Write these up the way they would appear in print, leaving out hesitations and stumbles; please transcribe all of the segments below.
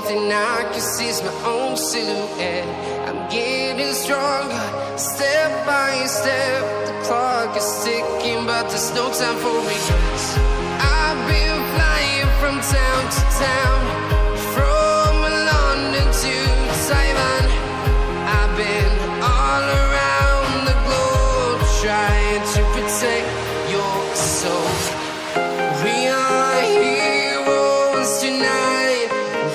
thing I can see is my own silhouette. I'm getting stronger, step by step. The clock is ticking, but there's no time for regrets. I've been flying from town to town, from London to Taiwan. I've been all around the globe, trying to protect your soul. We are heroes tonight.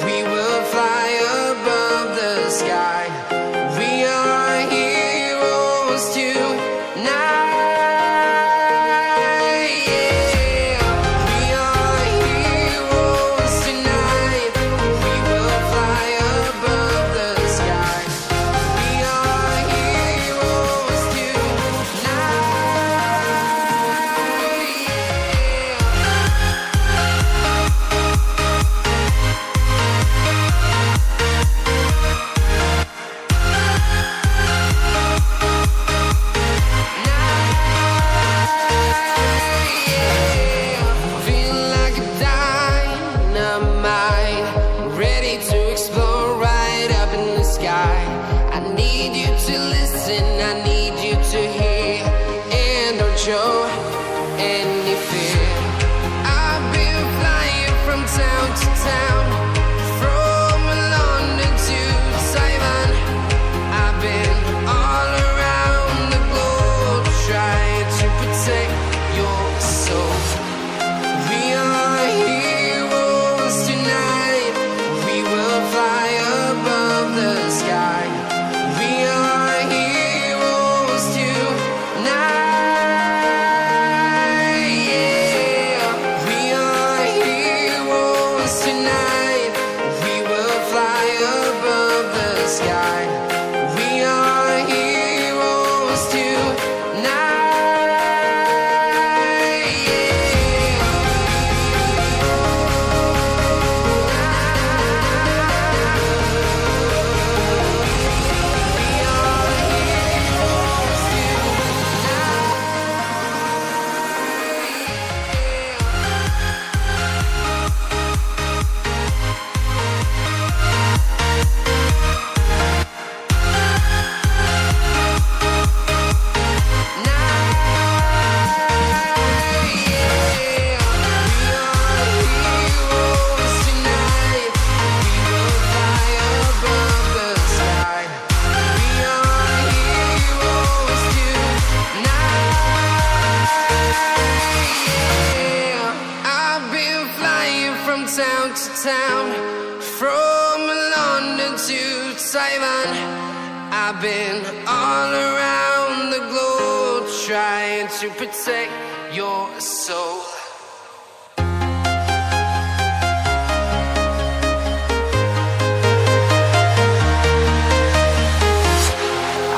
We will fly above the sky. We are heroes tonight. Yeah. We are heroes tonight. We will fly above the sky. We are heroes tonight. Feel like a dynamite, ready to explode right up in the sky. I need you to listen, I need you to hear, and don't show any fear. I've been flying from town to town, from London to Taiwan. I've been all around the globe, trying to protect your soul. We are heroes tonight. We will fly above the sky. We are heroes tonight. Yeah. We are heroes tonight. We will fly above the sky. We are heroes tonight. I've been flying from town to town, from London to Taiwan. I've been all around the globe, trying to protect your soul.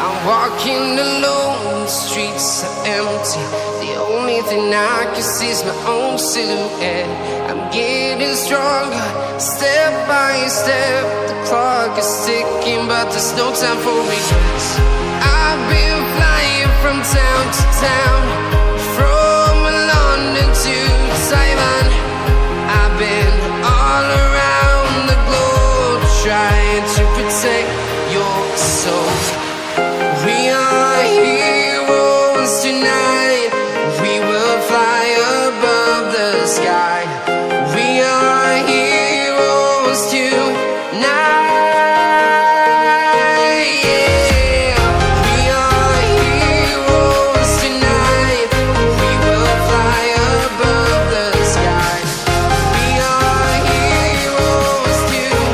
I'm walking alone, the streets are empty. The only thing I can see is my own silhouette. I'm getting stronger, step by step. The clock is ticking, but there's no time for regrets. I've been flying from town to town, from London to Taiwan. I've been all around the globe, trying to protect your soul. We are heroes tonight. We will fly above the sky. We are heroes tonight. Yeah. We are heroes tonight. We will fly above the sky. We are heroes tonight.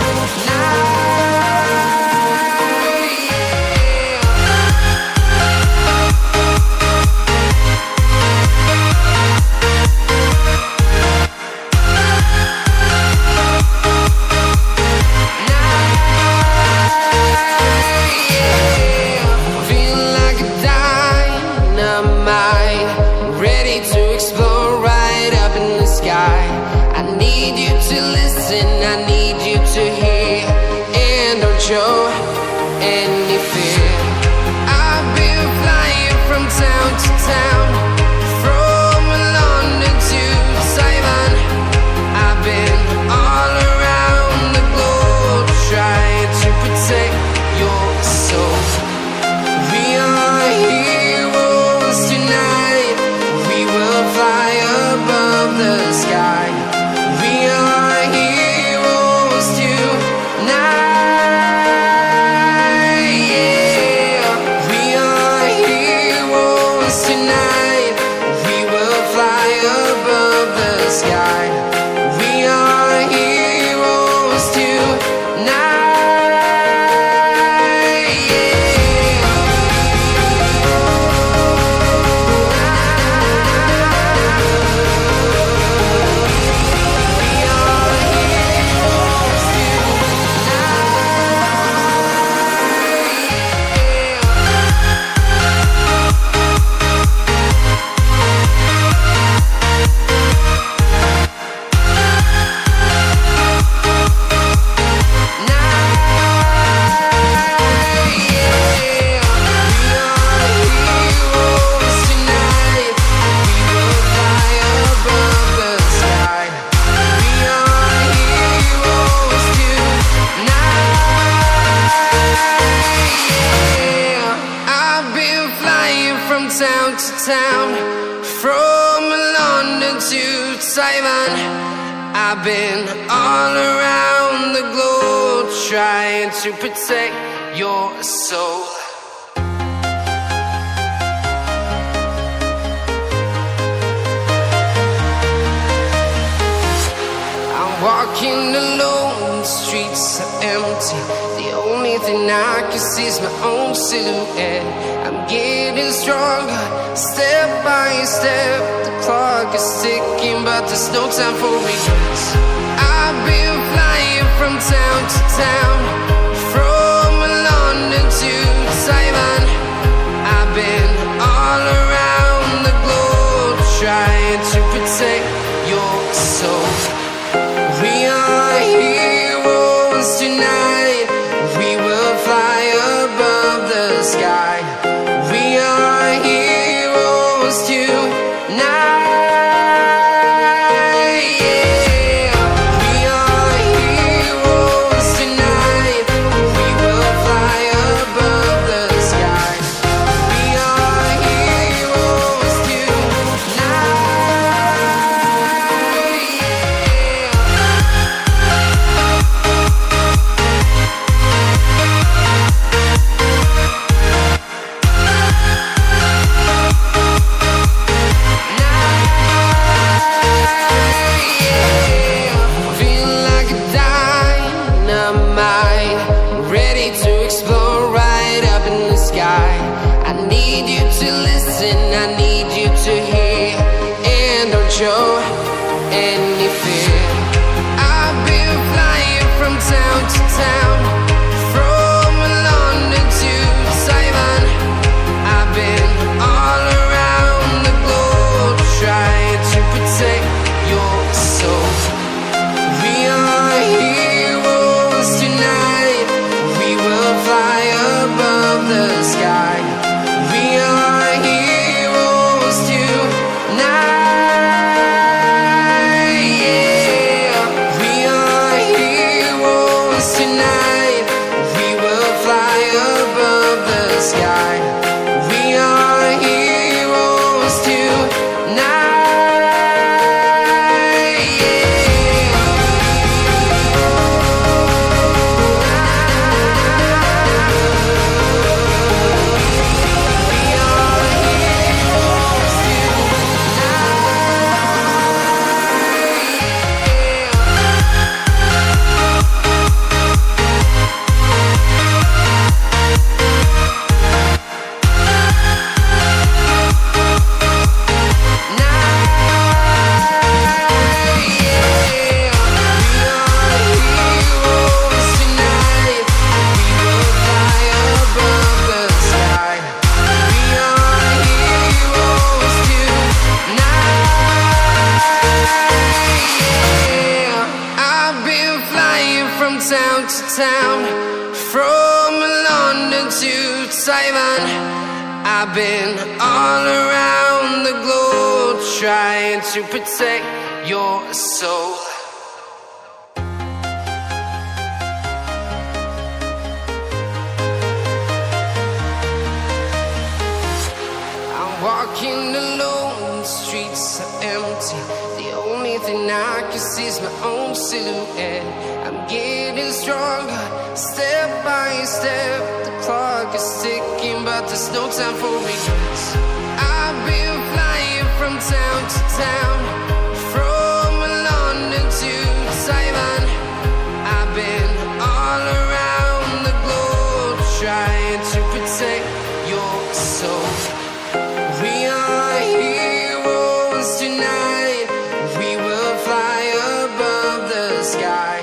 Feel like a dynamite, ready to explode right up in the sky. I need you to listen, I need you to hear, and don't show any fear. I've been flying from town to town, from London to Taiwan. I've been all around the globe, town, from London to Taiwan. I've been all around the globe trying to protect your soul. Walking alone, the streets are empty. The only thing I can see is my own silhouette. I'm getting stronger, step by step. The clock is ticking, but there's no time for regrets. I've been flying from town to town, from London to Taiwan. I've been all around the globe trying to protect your soul. We are heroes tonight. We will fly above the sky. We are heroes tonight. Yeah. We are heroes tonight. We will fly above the sky. We are heroes tonight. I need you to hear and don't show any fear. I've been flying from town to town, from London to Taiwan. I've been all around the globe trying to protect your soul. We are heroes tonight. We will fly above the sky. We are heroes tonight. Yeah. We are heroes tonight. We will fly above the sky. We are heroes tonight. Yeah. Town to town, from London to Taiwan. I've been all around the globe trying to protect your soul. I'm walking alone, the streets are empty. The only thing I can see is my own silhouette. I'm getting stronger, step by step. The clock is ticking, but there's no time for regrets. I've been flying from town to town, from London to Taiwan. I've been all around the globe trying to protect your soul. We are heroes tonight. We will fly above the sky.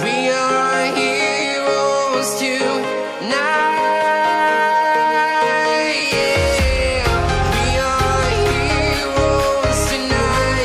We are heroes tonight. Yeah. We are heroes tonight.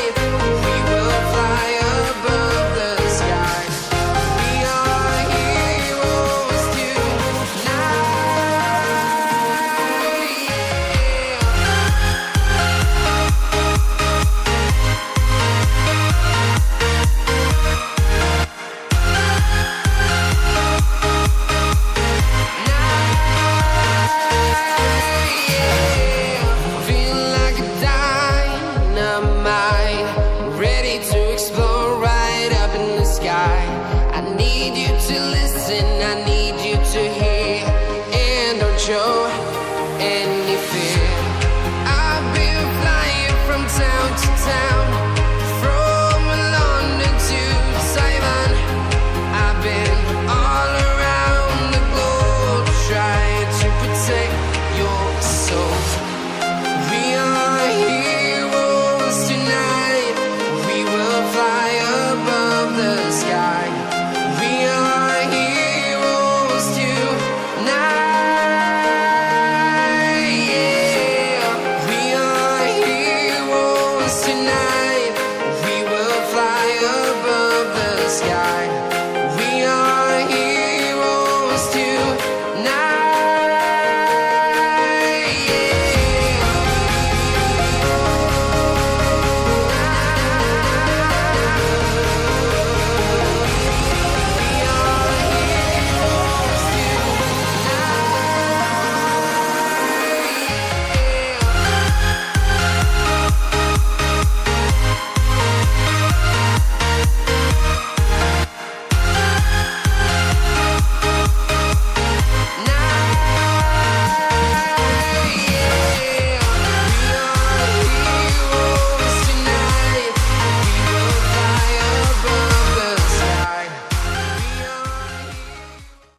sky.